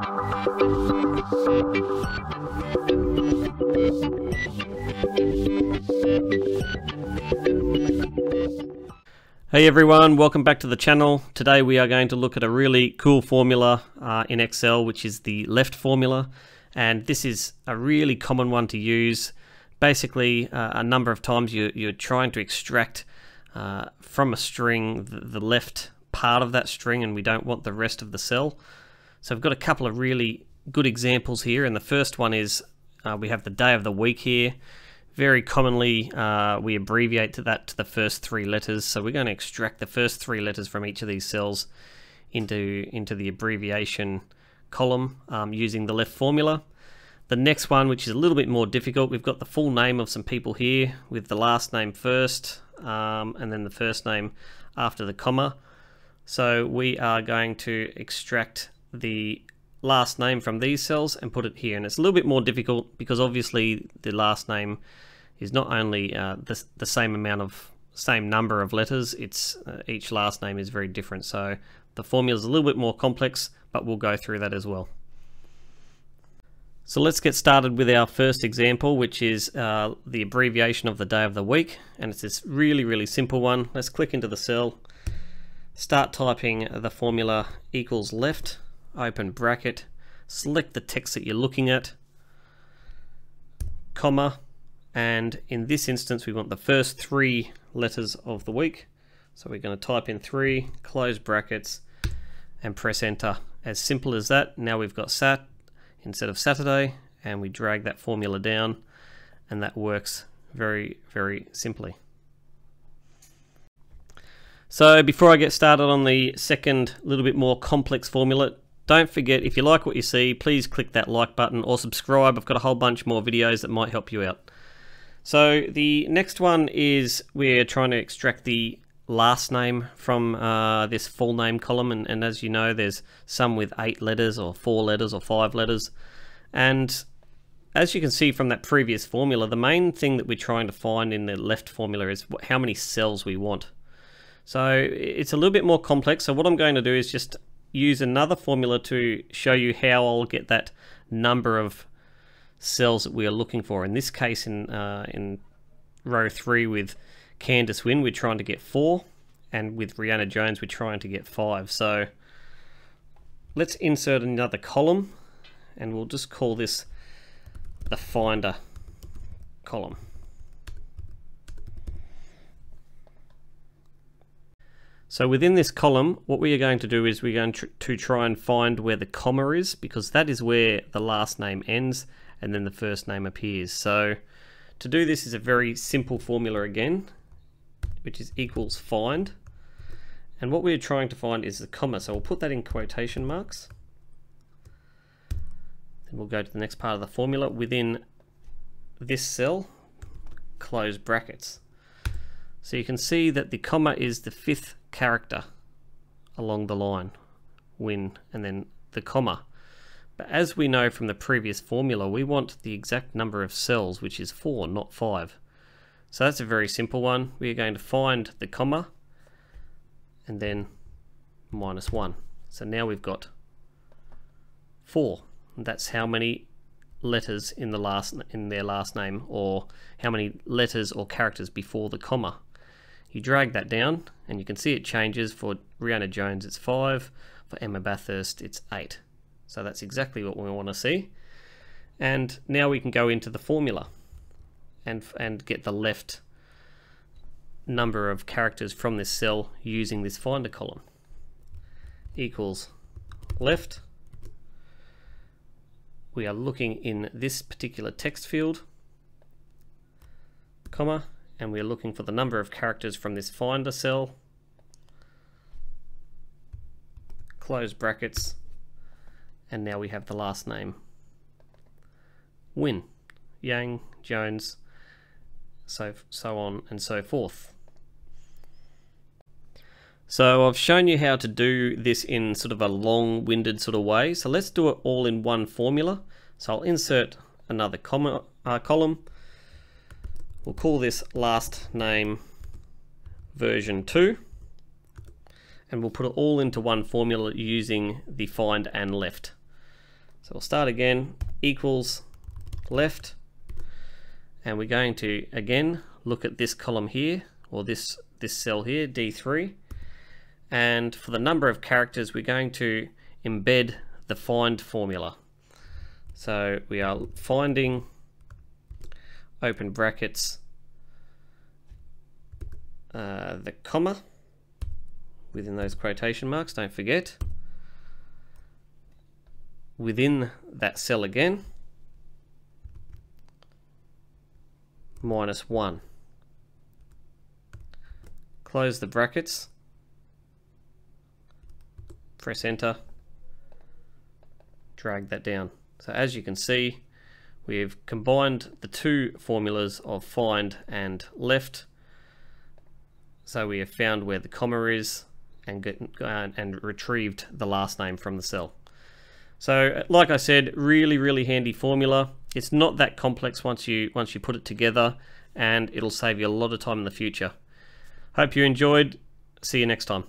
Hey everyone, welcome back to the channel. Today we are going to look at a really cool formula in Excel, which is the left formula. And this is a really common one to use. Basically, a number of times you're trying to extract from a string the left part of that string, and we don't want the rest of the cell. So I've got a couple of really good examples here, and the first one is we have the day of the week here. Very commonly we abbreviate to the first three letters, so we're going to extract the first three letters from each of these cells into the abbreviation column using the left formula. The next one, which is a little bit more difficult, we've got the full name of some people here with the last name first and then the first name after the comma. So we are going to extract the last name from these cells and put it here, and it's a little bit more difficult because obviously the last name is not only the same number of letters, it's each last name is very different, so the formula is a little bit more complex, but we'll go through that as well. So let's get started with our first example, which is the abbreviation of the day of the week, and it's this really simple one. Let's click into the cell, start typing the formula equals left, open bracket, select the text that you're looking at, comma, and in this instance we want the first three letters of the week. So we're going to type in 3, close brackets, and press enter. As simple as that. Now we've got sat instead of Saturday, and we drag that formula down, and that works very simply. So before I get started on the second little bit more complex formula, don't forget, if you like what you see, please click that like button or subscribe. I've got a whole bunch more videos that might help you out. So the next one is we're trying to extract the last name from this full name column, and as you know, there's some with 8 letters or 4 letters or 5 letters. And as you can see from that previous formula, the main thing that we're trying to find in the left formula is how many cells we want. So it's a little bit more complex, so what I'm going to do is just use another formula to show you how I'll get that number of cells that we are looking for. In this case, in row 3 with Candice Wynn, we're trying to get 4, and with Brianna Jones, we're trying to get 5. So let's insert another column, and we'll just call this the finder column. So within this column, what we are going to do is we're going to try and find where the comma is, because that is where the last name ends and then the first name appears. So to do this is a very simple formula again, which is equals find. And what we're trying to find is the comma, so we'll put that in quotation marks. Then we'll go to the next part of the formula. Within this cell, close brackets. So you can see that the comma is the 5th character along the line, win, and then the comma. But as we know from the previous formula, we want the exact number of cells, which is 4, not 5. So that's a very simple one. We are going to find the comma and then -1. So now we've got 4. And that's how many letters in their last name, or how many letters or characters before the comma. You drag that down and you can see it changes. For Brianna Jones it's 5, for Emma Bathurst it's 8. So that's exactly what we want to see. And now we can go into the formula and get the left number of characters from this cell using this finder column. Equals left. We are looking in this particular text field, comma, and we're looking for the number of characters from this finder cell, close brackets, and now we have the last name, Wynn, Yang, Jones, so on and so forth. So I've shown you how to do this in sort of a long-winded sort of way, so let's do it all in one formula. So I'll insert another column. We'll call this last name version 2, and we'll put it all into one formula using the find and left. So we'll start again, equals left, and we're going to again look at this column here, or this cell here, D3, and for the number of characters we're going to embed the find formula. So we are finding, open brackets, the comma within those quotation marks, don't forget, within that cell again, -1. Close the brackets, press enter, drag that down. So as you can see, we've combined the two formulas of find and left. So we have found where the comma is and retrieved the last name from the cell. So like I said, really handy formula. It's not that complex once you put it together, and it'll save you a lot of time in the future. Hope you enjoyed. See you next time.